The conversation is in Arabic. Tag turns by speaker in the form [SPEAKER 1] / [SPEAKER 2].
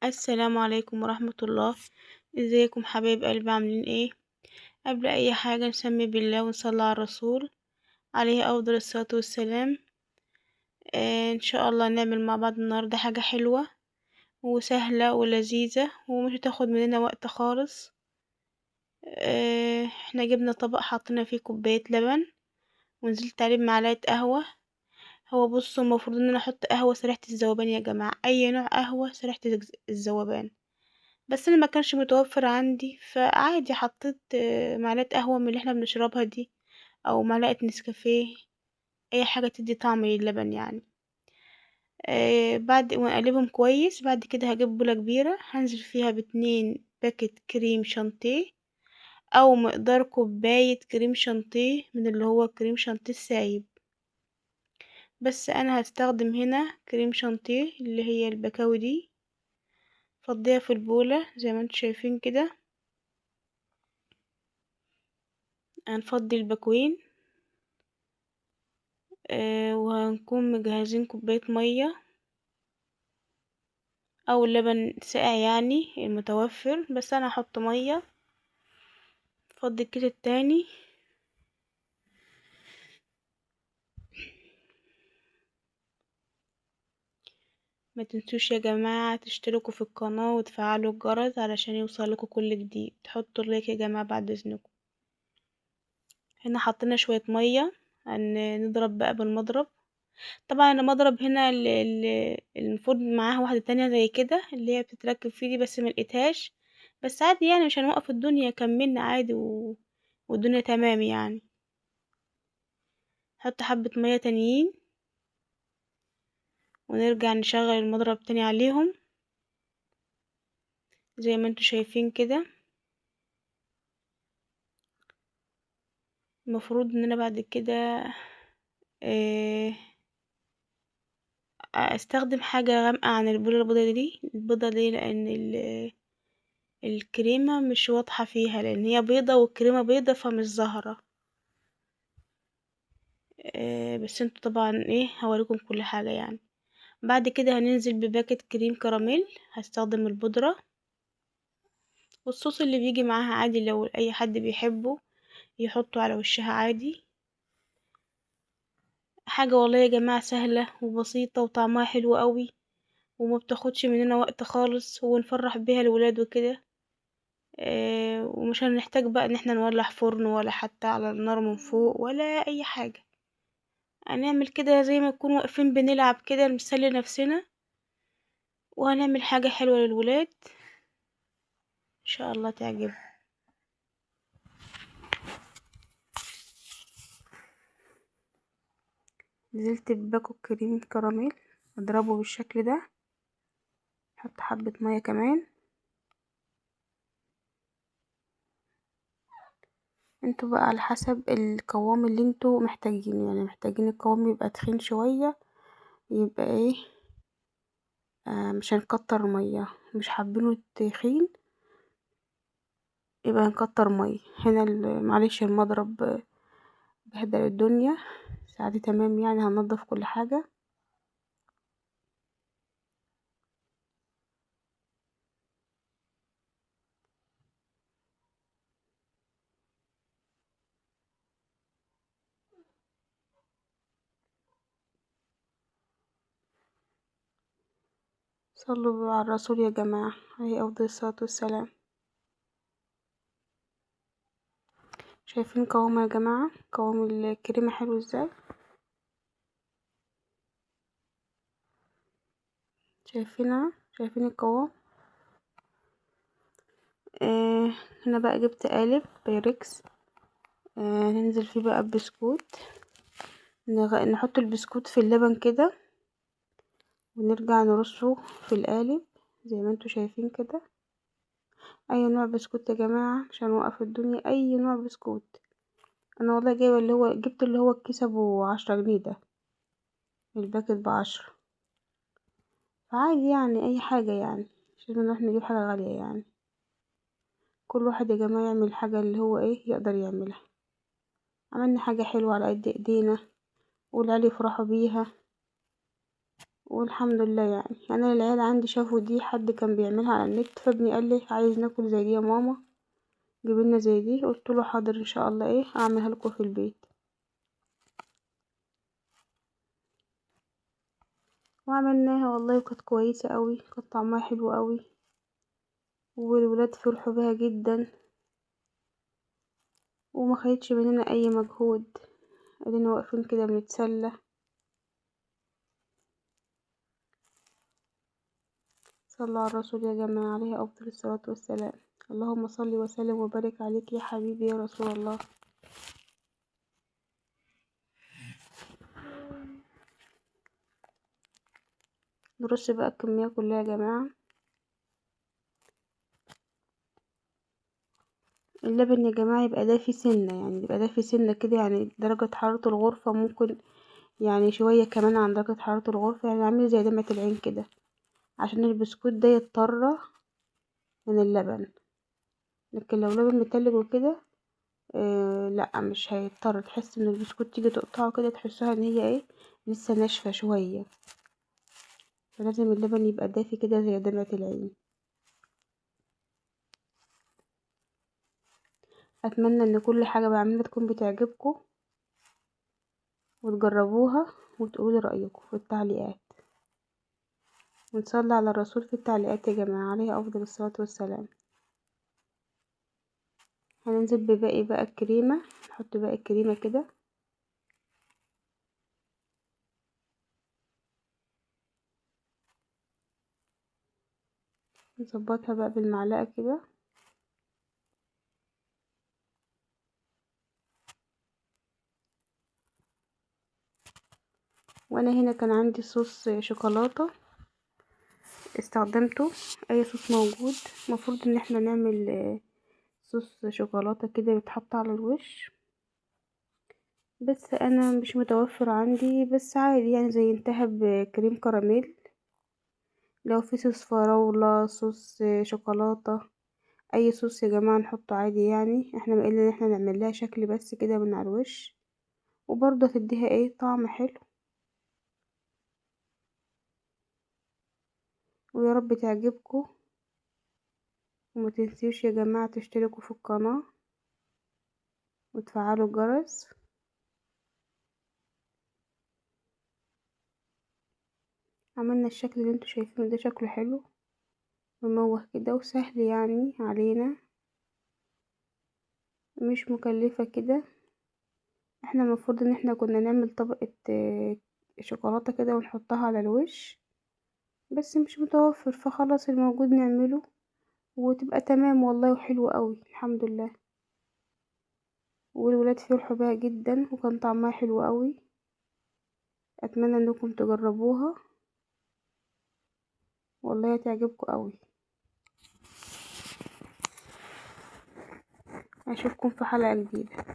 [SPEAKER 1] السلام عليكم ورحمة الله. ازيكم حبايب قلبي، عاملين ايه؟ قبل اي حاجة نسمي بالله ونصلي على الرسول عليه افضل الصلاة والسلام. ان شاء الله نعمل مع بعض النهاردة حاجة حلوة وسهلة ولذيذة ومش هتاخد مننا وقت خالص. احنا جبنا طبق حطينا فيه كوباية لبن ونزلت عليه بمعلقة قهوة. هو بصوا، المفروض ان انا احط قهوة سريحة الذوبان يا جماعة، اي نوع قهوة سريحة الذوبان، بس انا ما كانش متوفر عندي فعادي حطيت معلقه قهوه من اللي احنا بنشربها دي، او معلقه نسكافيه، اي حاجه تدي طعم للبن يعني. بعد ما اقلبهم كويس، بعد كده هجيب بوله كبيره هنزل فيها باتنين باكت كريم شانتيه، او مقدار كوبايه كريم شانتيه من اللي هو كريم شانتيه السايب. بس انا هستخدم هنا كريم شانتيه اللي هي البكاوي دي. فضيها في البوله زي ما انتم شايفين كده. هنفضي الباكوين، وهنكون مجهزين كوباية مية او لبن ساقع يعني المتوفر، بس انا هحط مية. فضي الكيس التاني. ما تنسوش يا جماعة تشتركوا في القناة وتفعلوا الجرس علشان يوصلكوا كل جديد، تحطوا اللايك يا جماعة بعد اذنكم. هنا حطينا شوية مية، نضرب بقى بالمضرب. طبعا المضرب هنا المفروض معاها واحدة تانية زي كده اللي هي بتتركب فيه دي، بس ملقتهاش. بس عادي يعني، مش هنوقف الدنيا، كملنا عادي والدنيا تمام يعني. نحط حبة مية تانيين ونرجع نشغل المضرب تاني عليهم زي ما انتوا شايفين كده. المفروض ان انا بعد كده آه، استخدم حاجة غامقة عن البولة البيضة دي لان الكريمة مش واضحة فيها، لان هي بيضة والكريمة بيضة فمش ظاهرة. بس انتوا طبعا ايه، هوريكم كل حاجة يعني. بعد كده هننزل بباكت كريم كراميل. هستخدم البودرة والصوص اللي بيجي معاها عادي، لو اي حد بيحبه يحطه على وشها عادي. حاجة والله يا جماعة سهلة وبسيطة وطعمها حلو قوي، وما بتاخدش مننا وقت خالص، ونفرح بيها الولاد وكده. ومش هنحتاج بقى ان احنا نولع فرن ولا حتى على النار من فوق ولا اي حاجة. هنعمل كده زي ما نكون واقفين بنلعب كده نسلي نفسنا، وهنعمل حاجة حلوة للولاد ان شاء الله تعجبهم. نزلت بباكو كريم كراميل، اضربه بالشكل ده. نحط حبة مية كمان. انتوا بقى على حسب القوام اللي انتوا محتاجينه، يعني محتاجين القوام يبقى تخين شوية يبقى ايه، مش هنكتر مية. مش حابينه تخين يبقى هنكتر مية. هنا معلش المضرب بهدل الدنيا. ساعتي تمام يعني، هننضف كل حاجة. صلوا على الرسول يا جماعة عليه أفضل الصلاة والسلام. شايفين قوامه يا جماعة؟ قوام الكريمة حلو ازاي؟ شايفين القوام؟ هنا بقى جبت قالب بايركس. ننزل فيه بقى بسكوت. نحط البسكوت في اللبن كده ونرجع نرصه في القالب زي ما انتوا شايفين كده. اي نوع بسكوت يا جماعة عشان نوقف الدنيا، اي نوع بسكوت. انا والله جايبه جبت اللي هو الكيس ابو 10 جنيه ده، الباكت ب10. فعادي يعني اي حاجة يعني، مش لازم نروح نجيب حاجة غالية يعني. كل واحد يا جماعة يعمل الحاجة اللي هو ايه يقدر يعملها. عملنا حاجة حلوة على قد ايدينا والعيال يفرحوا بيها والحمد لله. يعني انا العيال عندي شافوا دي، حد كان بيعملها على النت، فابني قال لي عايز ناكل زي دي يا ماما، جيبلنا زي دي. قلت له حاضر ان شاء الله، ايه اعملها لكم في البيت. وعملناها والله، وكانت كويسه قوي، كانت طعمها حلو قوي، والولاد فرحوا بيها جدا، وما خدتش مننا اي مجهود، ادينا واقفين كده بنتسلى. صلوا على الرسول يا جماعه، عليه افضل الصلاه والسلام. اللهم صل وسلم وبارك عليك يا حبيبي يا رسول الله. نرش بقى الكميه كلها يا جماعه. اللبن يا جماعه يبقى دافي سنه، يعني يبقى دافي سنه كده، يعني درجه حراره الغرفه ممكن يعني شويه كمان عن درجه حراره الغرفه، يعني عامل زي دمعه العين كده، عشان البسكوت ده يتطرى من اللبن. لكن لو لبن متلج وكده لا مش هيضطر. تحس ان البسكوت تيجي تقطعه كده تحسها ان هي ايه، لسه ناشفه شويه. فلازم اللبن يبقى دافي كده زي دمعة العين. اتمنى ان كل حاجه بعملها تكون بتعجبكم، وتجربوها وتقولوا رايكم في التعليقات. ونصلي على الرسول في التعليقات يا جماعه، عليه افضل الصلاه والسلام. هننزل بباقي بقى الكريمه، نحط باقي الكريمه كده، نظبطها بقى بالمعلقه كده. وانا هنا كان عندي صوص شوكولاته استخدمته، اي صوص موجود. المفروض ان احنا نعمل صوص شوكولاته كده بيتحط على الوش، بس انا مش متوفر عندي. بس عادي يعني زينتها بكريم كراميل. لو في صوص فراولة، صوص شوكولاتة، اي صوص يا جماعة نحطه عادي. يعني احنا ما ان احنا نعمل لها شكل بس كده من على الوش، وبرضه تديها ايه طعم حلو. ويا رب تعجبكم. وما تنسيوش يا جماعة تشتركوا في القناة وتفعلوا الجرس. عملنا الشكل اللي انتوا شايفينه ده، شكله حلو مموه كده وسهل يعني علينا، مش مكلفة كده. احنا المفروض ان احنا كنا نعمل طبقة شوكولاتة كده ونحطها على الوش، بس مش متوفر، فخلاص الموجود نعمله وتبقى تمام والله، وحلوة قوي الحمد لله. والولاد فرحوا بيها جدا، وكان طعمها حلو قوي. اتمنى انكم تجربوها، والله هتعجبكم قوي. اشوفكم في حلقة جديدة.